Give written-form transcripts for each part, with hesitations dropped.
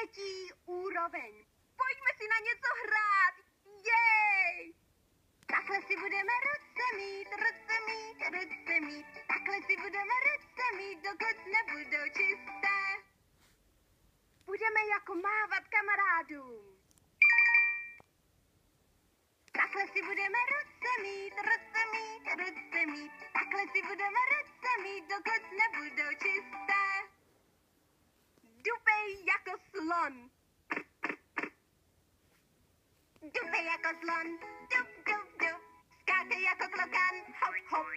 3. úroveň. Pojďme si na něco hrát. Jej! Takhle si budeme ruce mít. Takhle si budeme ruce mít, dokud nebudou čisté. Budeme jako mávat kamarádům. Takhle si budeme ruce mít. Takhle si budeme ruce mít, dokud nebudou čisté. Dupej jako slon. Dupej jako slon. Dup. Skákej jako klokan. Hop.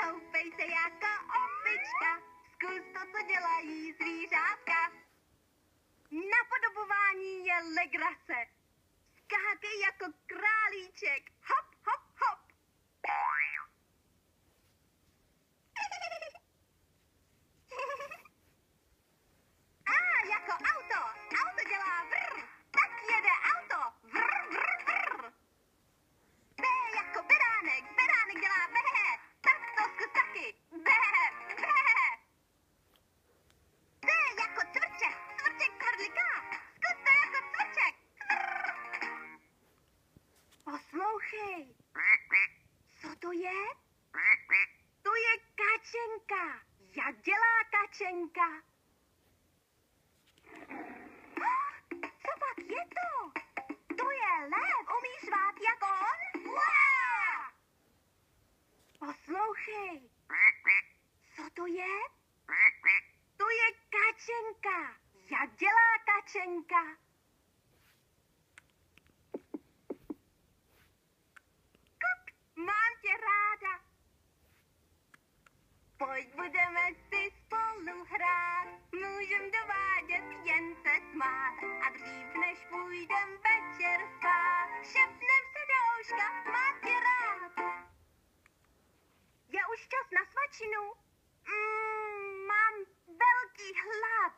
Houpej se jako opička. Zkus to, co dělají zvířátka. Napodobování je legrace. Skákej jako králíček. Hop. Jako auto. Auto dělá vrr. Tak jede auto. Vrr. B jako beránek. Beránek dělá bé. Tak to zkus taky. Bé. C jako cvrček. Cvrček kvrdliká. Zkus to jako cvrček. Poslouchej. Co to je? To je kačenka. Jak dělá kačenka? Co pak je to? To je lev. Umíš řvát jako on? Uá! Poslouchej. Co to je? To je kačenka. Jak dělá kačenka? Kuk, mám tě ráda. Pojď, budeme si spolu hrát. Můžem dovádět, jen se smát. A dřív než půjdem večer spát, šepnem se do ouška, mám tě rád. Je už čas na svačinu? Mám velký hlad.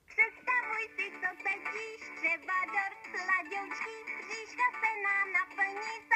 Představuj si, co sedíš, třeba dort sladoučký, říška se nám naplní.